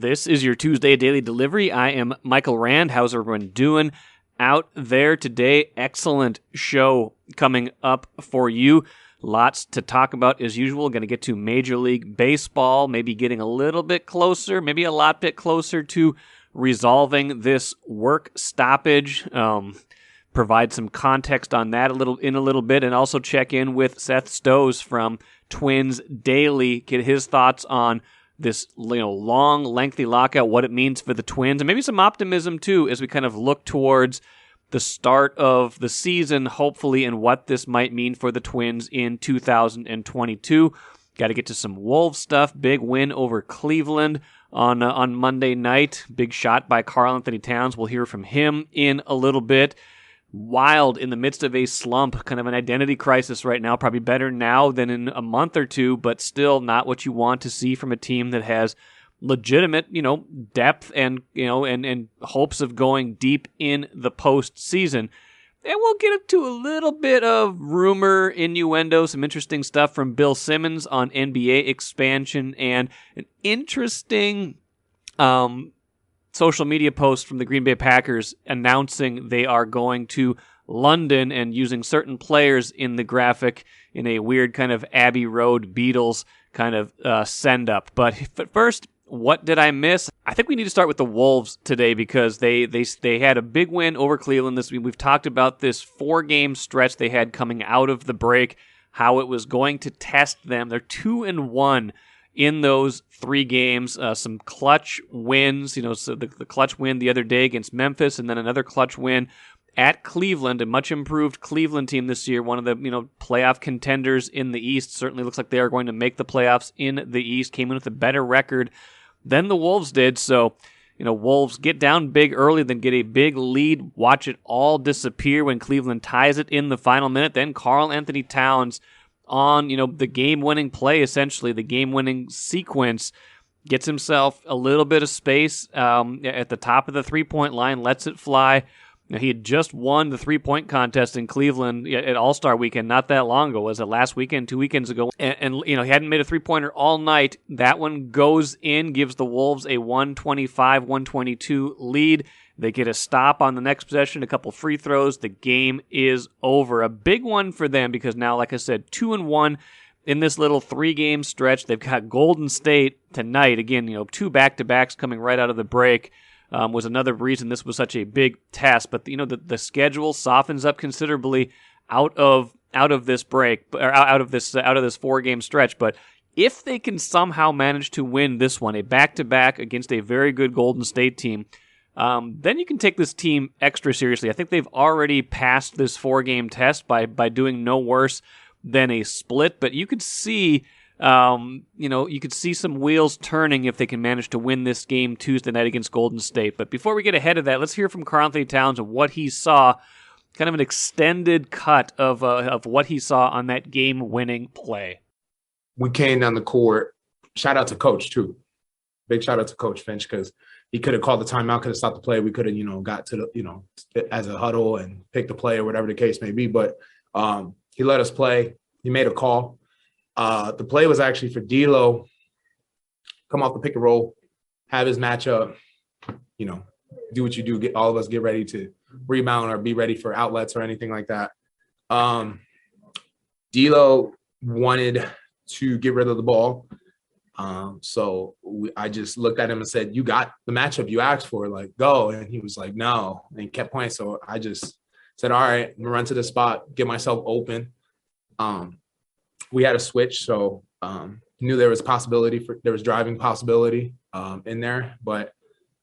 This is your Tuesday Daily Delivery. I am Michael Rand. How's everyone doing out there today? Excellent show coming up for you. Lots to talk about as usual. Going to get to Major League Baseball, maybe getting a little bit closer, maybe a lot bit closer to resolving this work stoppage. Provide some context on that a little bit, and also check in with Seth Stohs from Twins Daily, get his thoughts on this long, lengthy lockout, what it means for the Twins, and maybe some optimism too as we kind of look towards the start of the season, hopefully, and what this might mean for the Twins in 2022. Got to get to some Wolves stuff. Big win over Cleveland on Monday night. Big shot by Karl-Anthony Towns. We'll hear from him in a little bit. Wild in the midst of a slump, kind of an identity crisis right now. Probably better now than in a month or two, but still not what you want to see from a team that has legitimate, depth and hopes of going deep in the postseason. And we'll get into a little bit of rumor, innuendo, some interesting stuff from Bill Simmons on NBA expansion, and an interesting social media post from the Green Bay Packers announcing they are going to London and using certain players in the graphic in a weird kind of Abbey Road Beatles kind of send up. But first, what did I miss? I think we need to start with the Wolves today because they had a big win over Cleveland this week. We've talked about this 4-game stretch they had coming out of the break, how it was going to test them. They're 2-1 in those 3 games, some clutch wins, so the clutch win the other day against Memphis, and then another clutch win at Cleveland, a much improved Cleveland team this year, one of the playoff contenders in the East. Certainly looks like they are going to make the playoffs in the East, came in with a better record than the Wolves did. So, Wolves get down big early, then get a big lead, watch it all disappear when Cleveland ties it in the final minute. Then Karl-Anthony Towns on, the game-winning play, essentially, the game-winning sequence, gets himself a little bit of space at the top of the three-point line, lets it fly. He had just won the three-point contest in Cleveland at All-Star Weekend not that long ago. Was it last weekend, 2 weekends ago? And he hadn't made a three-pointer all night. That one goes in, gives the Wolves a 125-122 lead. They get a stop on the next possession, a couple free throws. The game is over. A big one for them because now, like I said, 2-1 in this little 3-game stretch. They've got Golden State tonight. Again, 2 back-to-backs coming right out of the break. Was another reason this was such a big test. But the schedule softens up considerably out of this break, or out of this 4-game stretch. But if they can somehow manage to win this one, a back-to-back against a very good Golden State team, then you can take this team extra seriously. I think they've already passed this 4-game test by doing no worse than a split. But you could see. You could see some wheels turning if they can manage to win this game Tuesday night against Golden State. But before we get ahead of that, let's hear from Karl-Anthony Towns and what he saw, kind of an extended cut of what he saw on that game-winning play. We came down the court. Shout out to Coach, too. Big shout out to Coach Finch because he could have called the timeout, could have stopped the play. We could have, got to the, as a huddle and picked the play or whatever the case may be. But he let us play. He made a call. The play was actually for D'Lo, come off the pick and roll, have his matchup, do what you do, get all of us get ready to rebound or be ready for outlets or anything like that. D'Lo wanted to get rid of the ball. I just looked at him and said, you got the matchup you asked for, go. And he was like, no, and he kept playing. So I just said, all right, I'm gonna run to the spot, get myself open. We had a switch, so knew there was driving possibility in there. But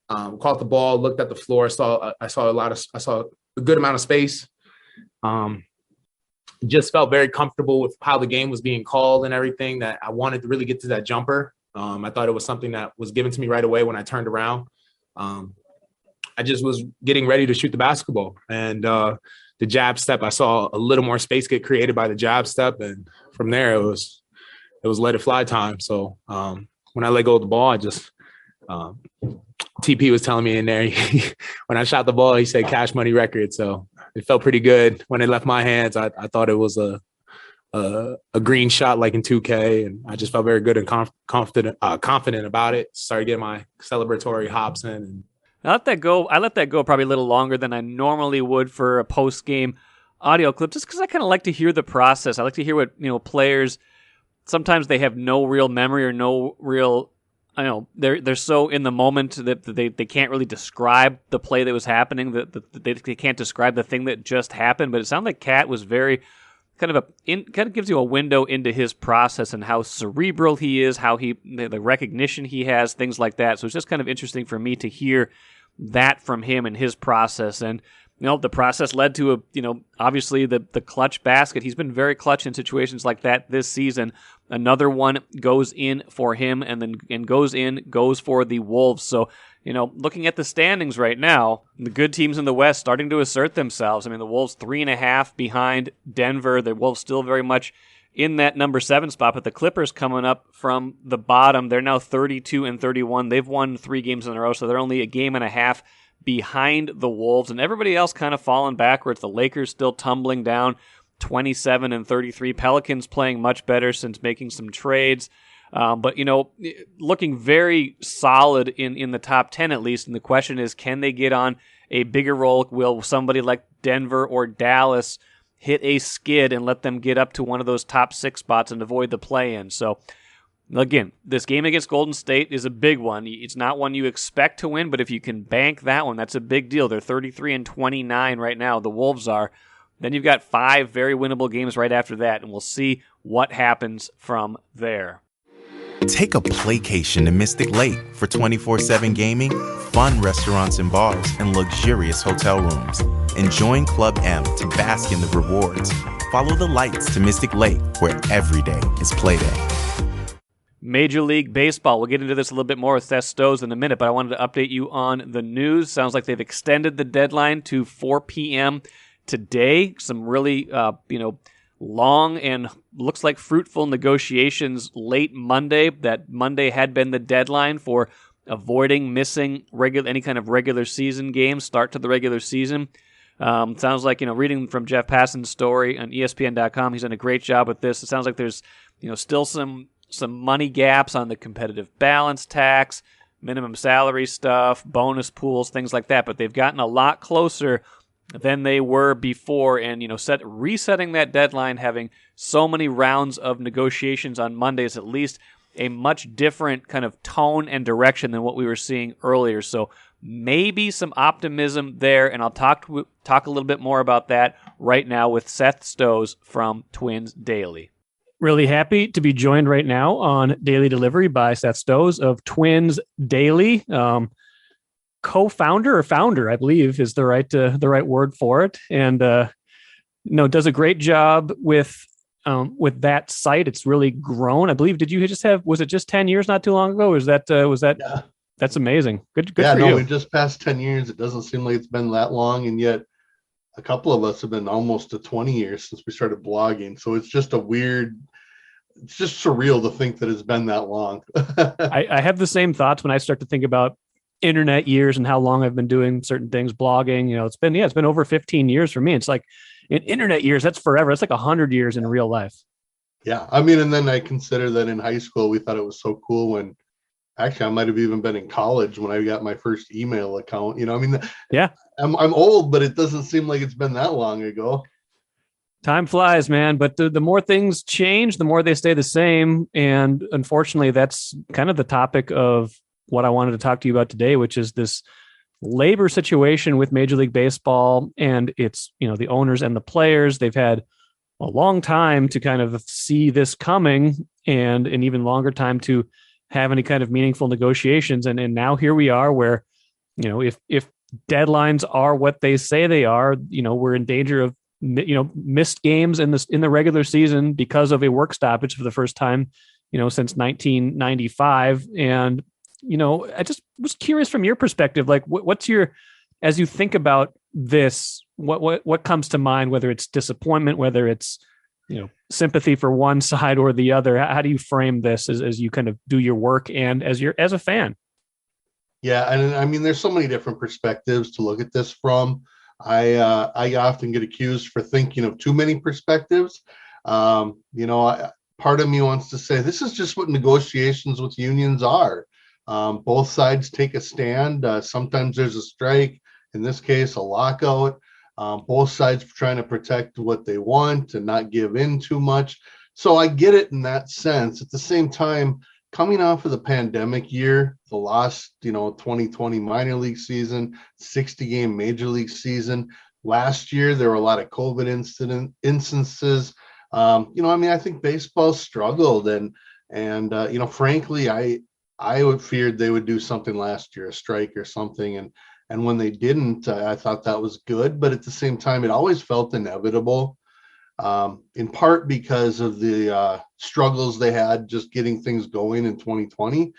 caught the ball, looked at the floor, I saw a good amount of space. Just felt very comfortable with how the game was being called and everything. That I wanted to really get to that jumper. I thought it was something that was given to me right away when I turned around. I just was getting ready to shoot the basketball, and the jab step, I saw a little more space get created by the jab step, and from there it was let it fly time. So when I let go of the ball, I just TP was telling me in there when I shot the ball, he said cash money record. So it felt pretty good when it left my hands. I thought it was a a green shot like in 2K, and I just felt very good and confident about it. Started getting my celebratory hops in. And I let that go probably a little longer than I normally would for a post-game audio clip, just because I kind of like to hear the process. I like to hear what players. Sometimes they have no real memory or no real. They're so in the moment that they can't really describe the play that was happening. That they can't describe the thing that just happened. But it sounded like Cat was very kind of gives you a window into his process and how cerebral he is, how the recognition he has, things like that. So it's just kind of interesting for me to hear that from him and his process. And the process led to obviously the clutch basket. He's been very clutch in situations like that this season. Another one goes in for him and goes for the Wolves. So, looking at the standings right now, the good teams in the West starting to assert themselves. I mean, the Wolves 3.5 behind Denver. The Wolves still very much in that number 7 spot, but the Clippers coming up from the bottom. They're now 32-31. They've won 3 games in a row, so they're only a game and a half behind the Wolves, and everybody else kind of falling backwards. The Lakers still tumbling down 27-33. Pelicans playing much better since making some trades. But looking very solid in the top 10 at least. And the question is, can they get on a bigger roll? Will somebody like Denver or Dallas hit a skid and let them get up to one of those top 6 spots and avoid the play-in? So again, this game against Golden State is a big one. It's not one you expect to win, but if you can bank that one, that's a big deal. They're 33-29 right now. The Wolves are. Then you've got 5 very winnable games right after that, and we'll see what happens from there. Take a playcation to Mystic Lake for 24/7 gaming, fun restaurants and bars, and luxurious hotel rooms. And join Club M to bask in the rewards. Follow the lights to Mystic Lake, where every day is playday. Major League Baseball. We'll get into this a little bit more with Seth Stohs in a minute, but I wanted to update you on the news. Sounds like they've extended the deadline to 4 p.m. today. Some really, long and looks like fruitful negotiations late Monday. That Monday had been the deadline for avoiding missing any kind of regular season games, start to the regular season. Sounds like, reading from Jeff Passan's story on ESPN.com, he's done a great job with this. It sounds like there's, still some money gaps on the competitive balance tax, minimum salary stuff, bonus pools, things like that. But they've gotten a lot closer than they were before, and resetting that deadline, having so many rounds of negotiations on Monday is at least a much different kind of tone and direction than what we were seeing earlier. So maybe some optimism there, and I'll talk a little bit more about that right now with Seth Stohs from Twins Daily. Really happy to be joined right now on Daily Delivery by Seth Stohs of Twins Daily. Co-founder or founder, I believe, is the right word for it, and does a great job with that site. It's really grown. I believe. Did you just have? Was it just 10 years not too long ago? Or was that? Yeah. That's amazing. Good for you. We just passed 10 years. It doesn't seem like it's been that long, and yet a couple of us have been almost to 20 years since we started blogging. So it's just it's just surreal to think that it's been that long. I have the same thoughts when I start to think about internet years and how long I've been doing certain things, blogging. It's been over 15 years for me. It's like in internet years, that's forever. It's like 100 years in real life. Yeah. I mean, and then I consider that in high school, we thought it was so cool when actually I might've even been in college when I got my first email account, yeah, I'm old, but it doesn't seem like it's been that long ago. Time flies, man. But the more things change, the more they stay the same. And unfortunately, that's kind of the topic of what I wanted to talk to you about today, which is this labor situation with Major League Baseball, and it's, the owners and the players. They've had a long time to kind of see this coming, and an even longer time to have any kind of meaningful negotiations. And now here we are where, if deadlines are what they say they are, we're in danger of, missed games in the regular season because of a work stoppage for the first time, since 1995. And I just was curious from your perspective, like what's as you think about this, what comes to mind, whether it's disappointment, whether it's, sympathy for one side or the other. How do you frame this as you kind of do your work and as a fan? Yeah. And I mean, there's so many different perspectives to look at this from. I often get accused for thinking of too many perspectives. Part of me wants to say this is just what negotiations with unions are. Both sides take a stand. Sometimes there's a strike. In this case, a lockout. Both sides trying to protect what they want and not give in too much. So I get it in that sense. At the same time, coming off of the pandemic year, the last, 2020 minor league season, 60-game major league season. Last year, there were a lot of COVID instances. I think baseball struggled, and frankly, I would feared they would do something last year, a strike or something, and when they didn't, I thought that was good. But at the same time, it always felt inevitable, in part because of the struggles they had just getting things going in 2020.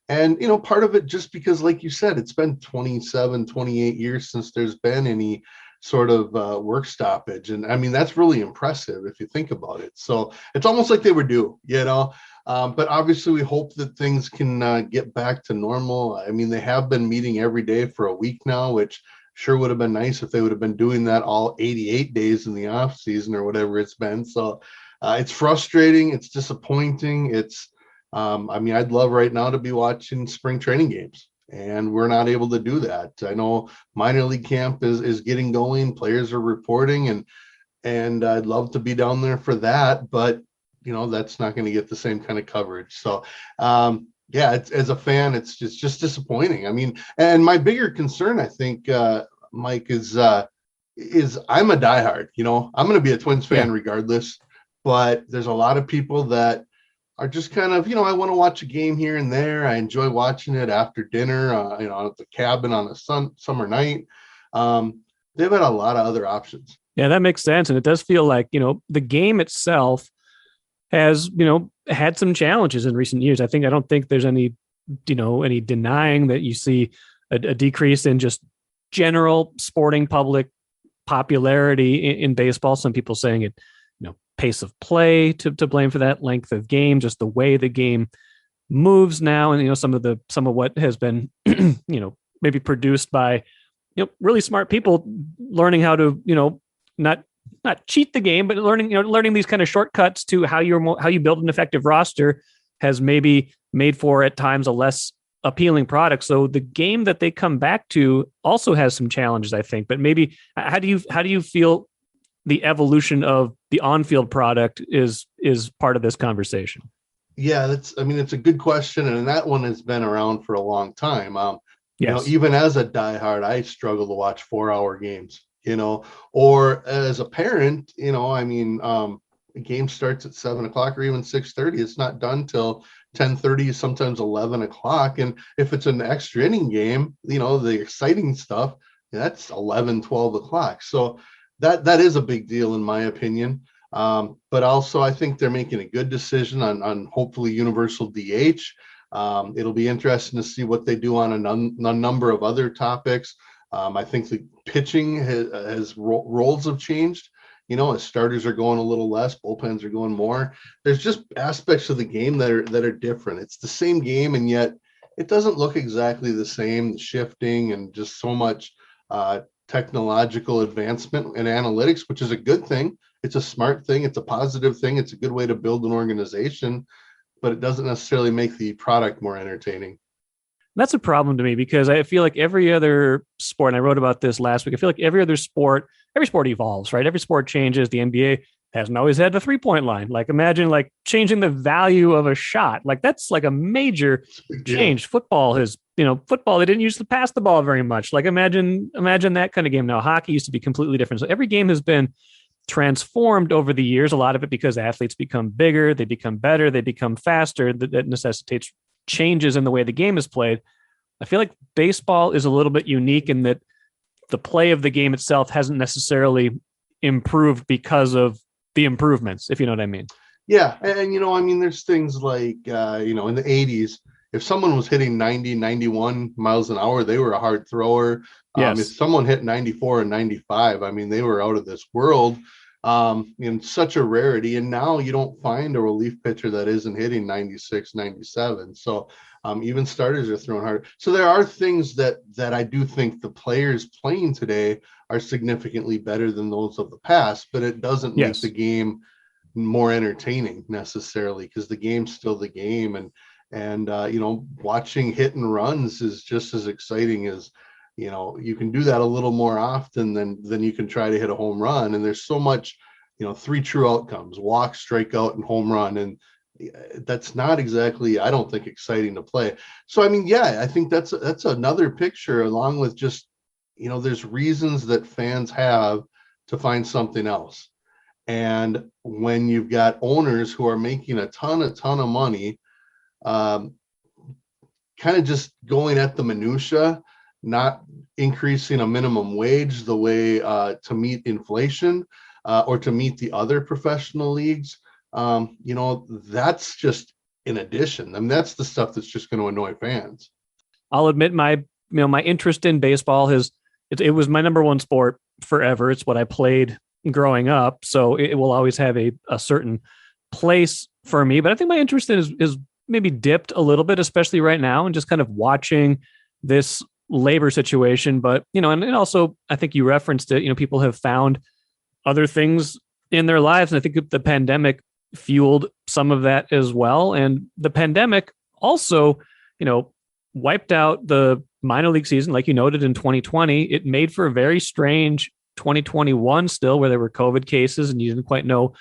And, part of it just because, like you said, it's been 27, 28 years since there's been any sort of work stoppage. And I mean, that's really impressive if you think about it. So it's almost like they were due, but obviously we hope that things can get back to normal. I mean, they have been meeting every day for a week now, which sure would have been nice if they would have been doing that all 88 days in the off season or whatever it's been. So it's frustrating. It's disappointing. I'd love right now to be watching spring training games, and we're not able to do that. I know minor league camp is getting going. Players are reporting, and I'd love to be down there for that, but that's not going to get the same kind of coverage. So, as a fan, it's just disappointing. I mean, and my bigger concern, I think, Mike, is I'm a diehard. I'm going to be a Twins fan regardless, but there's a lot of people that are just kind of, I want to watch a game here and there. I enjoy watching it after dinner, at the cabin on a summer night. They've had a lot of other options. Yeah, that makes sense. And it does feel like, the game itself has, had some challenges in recent years. I don't think there's any denying that you see a decrease in just general sporting public popularity in baseball. Some people saying it, pace of play to blame for that, length of game, just the way the game moves now. And, some of what has been, maybe produced by, really smart people learning how to, not cheat the game, but learning these kind of shortcuts to how you build an effective roster has maybe made for at times a less appealing product. So the game that they come back to also has some challenges, I think. But maybe how do you feel the evolution of the on-field product is part of this conversation? Yeah, it's a good question. And that one has been around for a long time. Yes. Even as a diehard, I struggle to watch 4-hour games, or as a parent, the game starts at 7:00 or even 6:30. It's not done till 10:30, sometimes 11 o'clock. And if it's an extra inning game, the exciting stuff, that's 11, 12 o'clock. So that is a big deal in my opinion. But also I think they're making a good decision on hopefully universal DH. It'll be interesting to see what they do on a number of other topics. I think the pitching has roles have changed. As starters are going a little less, bullpens are going more. There's just aspects of the game that are different. It's the same game, and yet it doesn't look exactly the same. The shifting and just so much technological advancement and analytics, which is a good thing. It's a smart thing. It's a positive thing. It's a good way to build an organization, but it doesn't necessarily make the product more entertaining. That's a problem to me because I feel like every other sport, and I wrote about this last week, I feel like every sport evolves, right? Every sport changes. The NBA hasn't always had the 3-point line. Like imagine like changing the value of a shot. Like that's like a major change. Football has, they didn't used to pass the ball very much. Like imagine that kind of game. Now hockey used to be completely different. So every game has been transformed over the years. A lot of it because athletes become bigger, they become better, they become faster. That necessitates changes in the way the game is played. I feel like baseball is a little bit unique in that the play of the game itself hasn't necessarily improved because of the improvements, if you know what I mean. Yeah. And, there's things like, in the 80s, if someone was hitting 90, 91 miles an hour, they were a hard thrower. Yes. If someone hit 94 and 95, they were out of this world. In such a rarity. And now you don't find a relief pitcher that isn't hitting 96, 97. So even starters are throwing hard. So there are things that I do think the players playing today are significantly better than those of the past, but it doesn't make the game more entertaining necessarily, because the game's still the game. And watching hit and runs is just as exciting as, you can do that a little more often than you can try to hit a home run. And there's so much, 3 true outcomes: walk, strikeout, and home run. And that's not exactly, I don't think, exciting to play. So, I think that's another picture, along with just, there's reasons that fans have to find something else. And when you've got owners who are making a ton of money, kind of just going at the minutia, not increasing a minimum wage the way to meet inflation or to meet the other professional leagues, that's just in addition. That's the stuff that's just going to annoy fans. I'll admit my interest in baseball it was my number one sport forever. It's what I played growing up, so it will always have a certain place for me. But I think my interest is maybe dipped a little bit, especially right now, and just kind of watching this labor situation. But, and also I think you referenced it, people have found other things in their lives. And I think the pandemic fueled some of that as well. And the pandemic also, wiped out the minor league season, like you noted, in 2020. It made for a very strange 2021 still, where there were COVID cases and you didn't quite know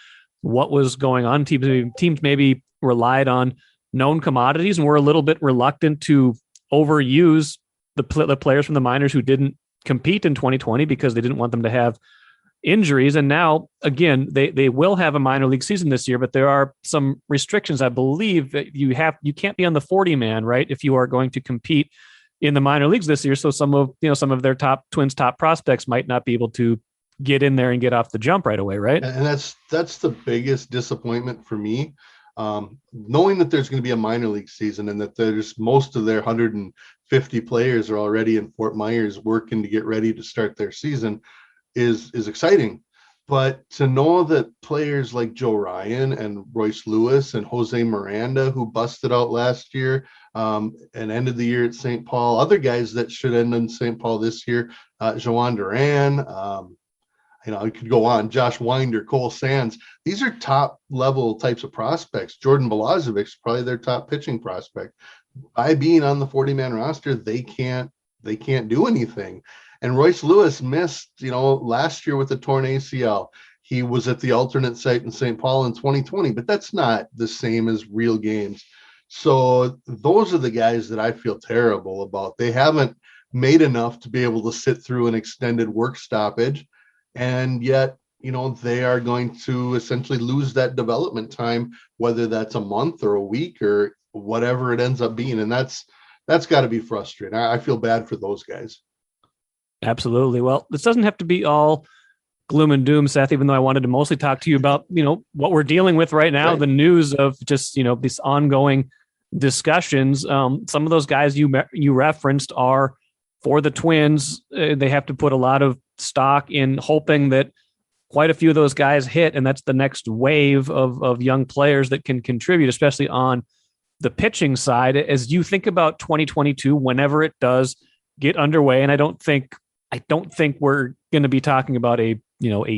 what was going on. Teams maybe relied on known commodities and were a little bit reluctant to overuse the players from the minors who didn't compete in 2020 because they didn't want them to have injuries. And now, again, they will have a minor league season this year, but there are some restrictions. I believe that you can't be on the 40-man, right, if you are going to compete in the minor leagues this year. So some of their Twins top prospects might not be able to get in there and get off the jump right away, right? And that's the biggest disappointment for me. Knowing that there's going to be a minor league season and that there's most of their 150 players are already in Fort Myers working to get ready to start their season is exciting. But to know that players like Joe Ryan and Royce Lewis and Jose Miranda, who busted out last year and ended the year at St. Paul, other guys that should end in St. Paul this year, Joan Duran, I could go on, Josh Winder, Cole Sands, these are top level types of prospects. Jordan Balazovic is probably their top pitching prospect. By being on the 40-man roster, they can't do anything. And Royce Lewis missed, last year with the torn ACL. He was at the alternate site in St. Paul in 2020, but that's not the same as real games. So those are the guys that I feel terrible about. They haven't made enough to be able to sit through an extended work stoppage. And yet, they are going to essentially lose that development time, whether that's a month or a week or whatever it ends up being. And that's got to be frustrating. I feel bad for those guys. Absolutely. Well, this doesn't have to be all gloom and doom, Seth, even though I wanted to mostly talk to you about, what we're dealing with right now, right. The news of just, these ongoing discussions. Some of those guys you referenced are for the Twins. They have to put a lot of stock in hoping that quite a few of those guys hit, and that's the next wave of young players that can contribute, especially on the pitching side. As you think about 2022, whenever it does get underway, and I don't think we're going to be talking about a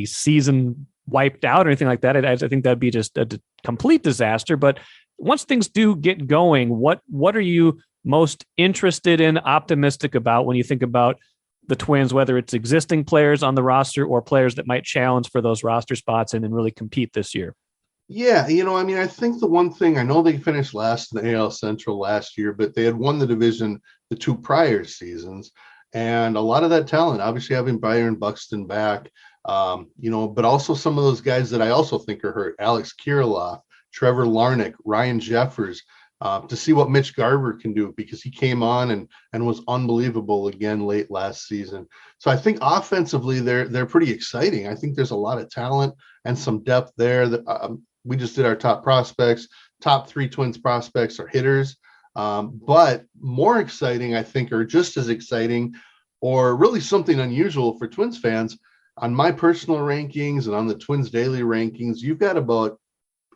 season wiped out or anything like that. I think that'd be just a complete disaster. But once things do get going, what are you most interested in, optimistic about when you think about the Twins, whether it's existing players on the roster or players that might challenge for those roster spots and really compete this year? Yeah, I think the one thing, I know they finished last in the AL Central last year, but they had won the division the 2 prior seasons. And a lot of that talent, obviously having Byron Buxton back, but also some of those guys that I also think are hurt, Alex Kirilloff, Trevor Larnach, Ryan Jeffers, to see what Mitch Garver can do, because he came on and was unbelievable again late last season. So I think offensively they're pretty exciting. I think there's a lot of talent and some depth there. That we just did our top prospects. Top 3 Twins prospects are hitters. But more exciting, I think, or just as exciting, or really something unusual for Twins fans, on my personal rankings and on the Twins daily rankings, you've got about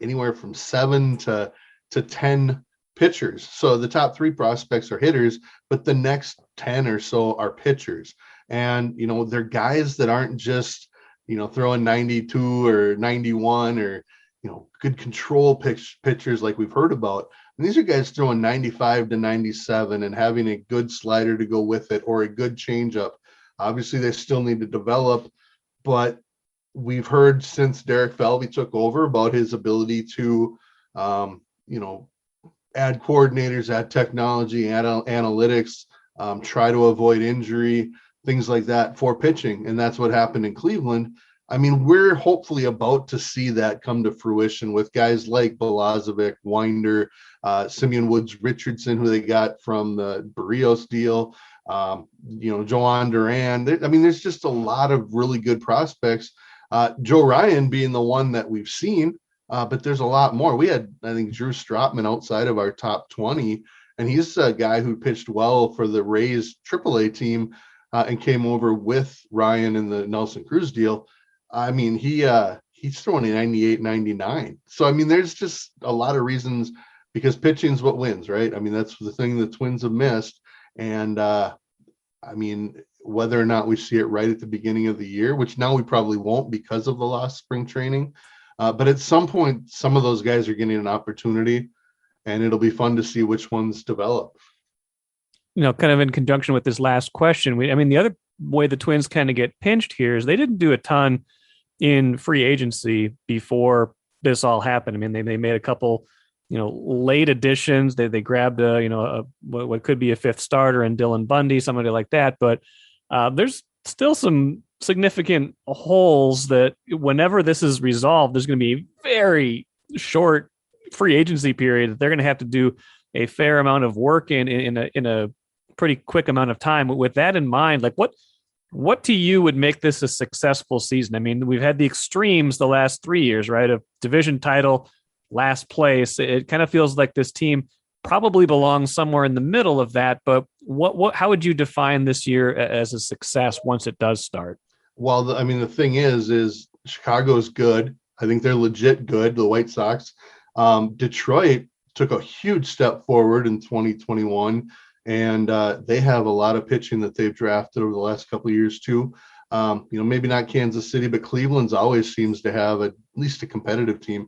anywhere from 7 to 10 pitchers. So the top 3 prospects are hitters, but the next 10 or so are pitchers. And, they're guys that aren't just, throwing 92 or 91 or, good control pitchers like we've heard about. And these are guys throwing 95 to 97 and having a good slider to go with it or a good changeup. Obviously, they still need to develop, but we've heard since Derek Falvey took over about his ability to, add coordinators, add technology, add analytics, try to avoid injury, things like that for pitching. And that's what happened in Cleveland. I mean, we're hopefully about to see that come to fruition with guys like Balazovic, Winder, Simeon Woods Richardson, who they got from the Barrios deal, Joan Duran. There's just a lot of really good prospects. Joe Ryan being the one that we've seen, but there's a lot more. We had, I think, Drew Strotman outside of our top 20, and he's a guy who pitched well for the Rays AAA team and came over with Ryan in the Nelson Cruz deal. He's throwing a 98, 99. So, there's just a lot of reasons because pitching is what wins, right? That's the thing the Twins have missed. And, whether or not we see it right at the beginning of the year, which now we probably won't because of the lost spring training. But at some point, some of those guys are getting an opportunity, and it'll be fun to see which ones develop. Kind of in conjunction with this last question, the other way the Twins kind of get pinched here is they didn't do a ton in free agency before this all happened. They made a couple, late additions. They grabbed what could be a fifth starter in Dylan Bundy, somebody like that. But there's still some significant holes that whenever this is resolved, there's going to be a very short free agency period that they're going to have to do a fair amount of work in a pretty quick amount of time. With that in mind, like what to you would make this a successful season? We've had the extremes the last 3 years, right? Of division title, last place. It kind of feels like this team probably belongs somewhere in the middle of that. But how would you define this year as a success once it does start? Well, the thing is Chicago's good. I think they're legit good. The White Sox, Detroit took a huge step forward in 2021. And they have a lot of pitching that they've drafted over the last couple of years too. Maybe not Kansas City, but Cleveland's always seems to have at least a competitive team.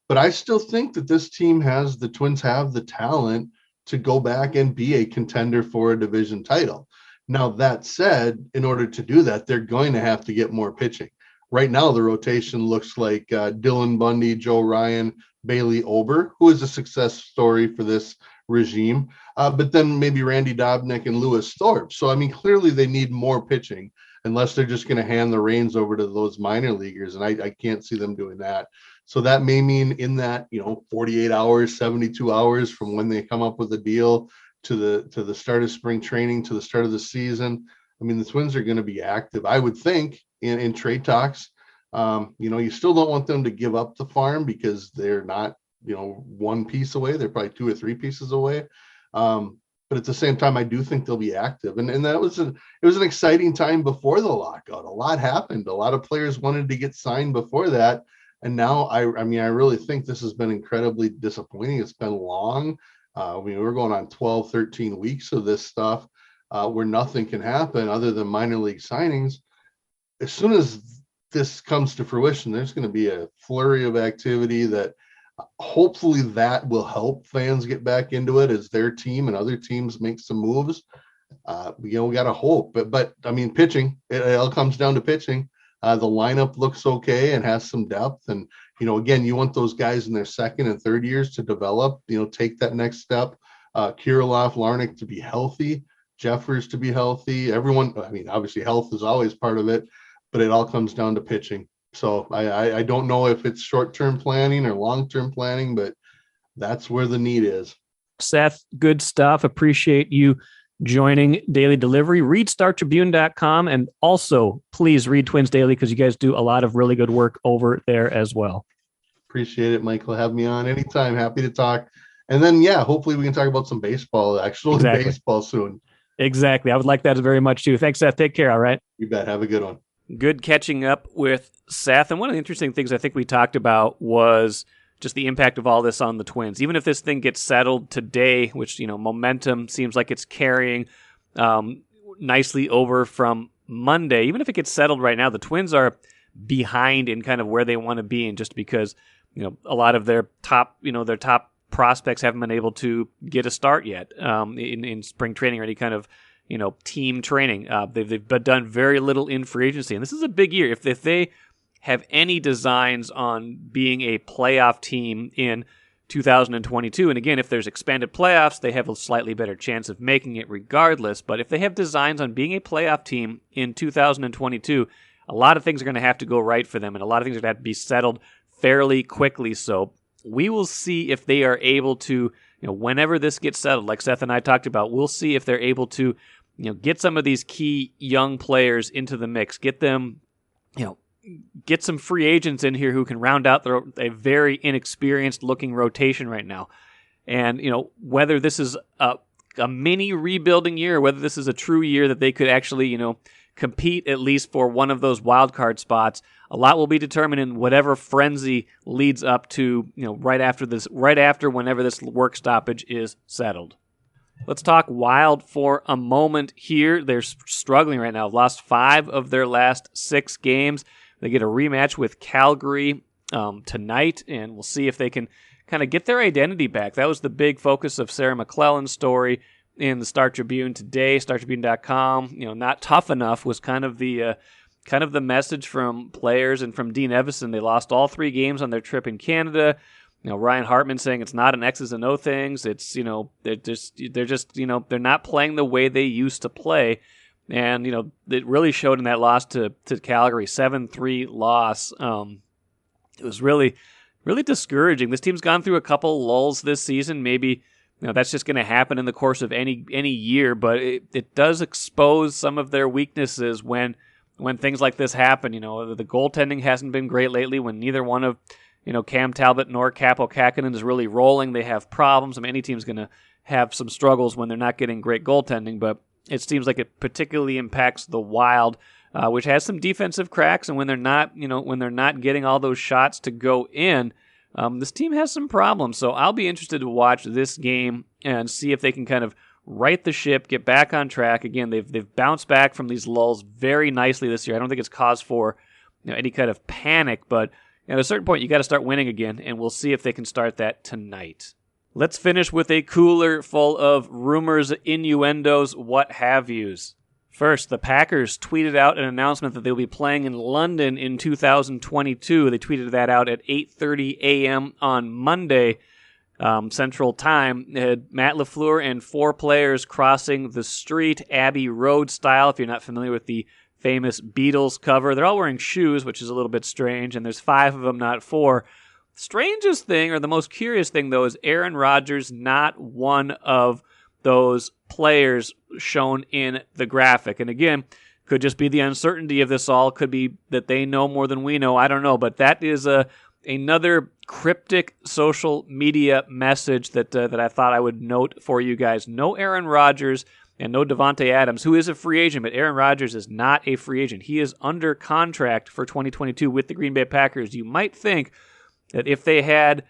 But I still think that this team the Twins have the talent to go back and be a contender for a division title. Now, that said, in order to do that, they're going to have to get more pitching. Right now, the rotation looks like Dylan Bundy, Joe Ryan, Bailey Ober, who is a success story for this regime, but then maybe Randy Dobnak and Lewis Thorpe. So, clearly they need more pitching unless they're just going to hand the reins over to those minor leaguers. And I can't see them doing that. So that may mean in that, 48 hours, 72 hours from when they come up with a deal to the start of spring training, to the start of the season. The Twins are going to be active, I would think, in trade talks. You still don't want them to give up the farm because they're not, one piece away. They're probably 2 or 3 pieces away. But at the same time, I do think they'll be active. And it was an exciting time before the lockout. A lot happened. A lot of players wanted to get signed before that. And now I really think this has been incredibly disappointing. It's been long. We're going on 12, 13 weeks of this stuff where nothing can happen other than minor league signings. As soon as this comes to fruition, there's going to be a flurry of activity that hopefully that will help fans get back into it as their team and other teams make some moves. We got to hope, but pitching, it all comes down to pitching. The lineup looks okay and has some depth. And, again, you want those guys in their second and third years to develop, take that next step. Kirilloff, Larnach to be healthy, Jeffers to be healthy. Everyone, obviously health is always part of it, but it all comes down to pitching. So I don't know if it's short-term planning or long-term planning, but that's where the need is. Seth, good stuff. Appreciate you joining Daily Delivery. Read StarTribune.com, and also please read Twins Daily because you guys do a lot of really good work over there as well. Appreciate it, Michael. Have me on anytime. Happy to talk. And then, hopefully we can talk about some baseball, baseball soon. Exactly. I would like that very much too. Thanks, Seth. Take care. All right. You bet. Have a good one. Good catching up with Seth. And one of the interesting things I think we talked about was just the impact of all this on the Twins. Even if this thing gets settled today, which, momentum seems like it's carrying nicely over from Monday, even if it gets settled right now, the Twins are behind in kind of where they want to be. And just because a lot of their top prospects haven't been able to get a start yet in spring training or any kind of team training. They've done very little in free agency, and this is a big year. If they have any designs on being a playoff team in 2022, and again, if there's expanded playoffs, they have a slightly better chance of making it regardless. But if they have designs on being a playoff team in 2022, a lot of things are going to have to go right for them, and a lot of things are going to have to be settled fairly quickly. So we will see if they are able to, whenever this gets settled, like Seth and I talked about, we'll see if they're able to, get some of these key young players into the mix, get them, get some free agents in here who can round out a very inexperienced looking rotation right now. And, whether this is a mini rebuilding year, or whether this is a true year that they could actually, compete at least for one of those wild card spots, a lot will be determined in whatever frenzy leads up to, right after whenever this work stoppage is settled. Let's talk Wild for a moment here. They're struggling right now. Lost 5 of their last 6 games. They get a rematch with Calgary tonight, and we'll see if they can kind of get their identity back. That was the big focus of Sarah McClellan's story in the Star Tribune today, StarTribune.com. Not tough enough was kind of the message from players and from Dean Evison. They lost all 3 games on their trip in Canada. Ryan Hartman saying it's not an X's and O things. It's they're not playing the way they used to play, and it really showed in that loss to Calgary, 7-3 loss. It was really discouraging. This team's gone through a couple lulls this season. Maybe that's just going to happen in the course of any year, but it does expose some of their weaknesses when things like this happen. The goaltending hasn't been great lately. When neither one of Cam Talbot nor Kaapo Kähkönen is really rolling, they have problems. Any team's going to have some struggles when they're not getting great goaltending, but it seems like it particularly impacts the Wild, which has some defensive cracks, and when they're not getting all those shots to go in, this team has some problems. So I'll be interested to watch this game and see if they can kind of right the ship, get back on track. Again, they've bounced back from these lulls very nicely this year. I don't think it's cause for any kind of panic, but at a certain point you got to start winning again, and we'll see if they can start that tonight. Let's finish with a cooler full of rumors, innuendos, what have yous. First, the Packers tweeted out an announcement that they'll be playing in London in 2022. They tweeted that out at 8:30 a.m. on Monday, Central Time. They had Matt LaFleur and 4 players crossing the street, Abbey Road style, if you're not familiar with the famous Beatles cover. They're all wearing shoes, which is a little bit strange, and there's 5 of them, not 4. Strangest thing, or the most curious thing, though, is Aaron Rodgers not one of those players shown in the graphic. And again, could just be the uncertainty of this all. Could be that they know more than we know. I don't know. But that is another cryptic social media message that I thought I would note for you guys. No Aaron Rodgers and no Davante Adams, who is a free agent, but Aaron Rodgers is not a free agent. He is under contract for 2022 with the Green Bay Packers. You might think that if they had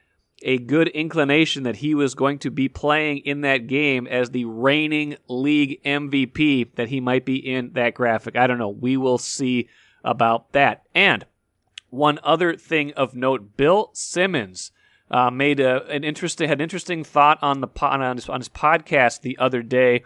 a good inclination that he was going to be playing in that game as the reigning league MVP, that he might be in that graphic. I don't know. We will see about that. And one other thing of note, Bill Simmons made an interesting thought on his podcast the other day,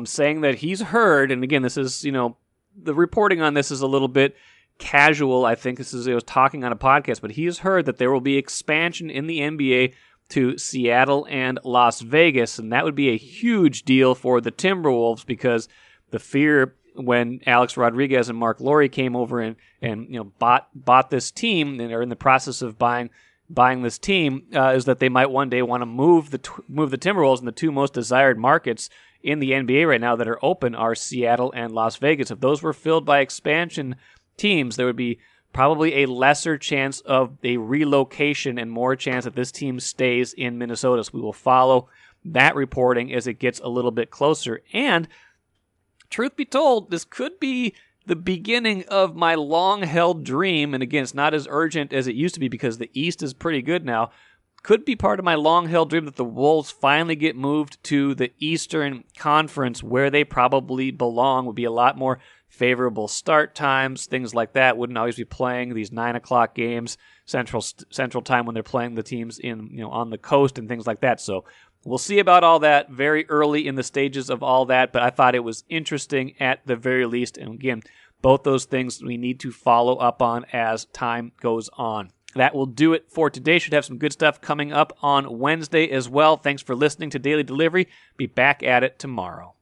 saying that he's heard, and again, this is, the reporting on this is a little bit casual. I think he was talking on a podcast, but he has heard that there will be expansion in the NBA to Seattle and Las Vegas, and that would be a huge deal for the Timberwolves, because the fear when Alex Rodriguez and Mark Lowry came over and bought this team and are in the process of buying this team is that they might one day want to move the Timberwolves, and the 2 most desired markets in the NBA right now that are open are Seattle and Las Vegas. If those were filled by expansion teams, there would be probably a lesser chance of a relocation and more chance that this team stays in Minnesota. So we will follow that reporting as it gets a little bit closer. And truth be told, this could be the beginning of my long-held dream. And again, it's not as urgent as it used to be because the East is pretty good now. Could be part of my long-held dream that the Wolves finally get moved to the Eastern Conference, where they probably belong. Would be a lot more favorable start times, things like that. Wouldn't always be playing these 9 o'clock games Central Time when they're playing the teams in on the coast and things like that. So we'll see about all that very early in the stages of all that, but I thought it was interesting at the very least. And again, both those things we need to follow up on as time goes on. That will do it for today. Should have some good stuff coming up on Wednesday as well. Thanks for listening to Daily Delivery. Be back at it tomorrow.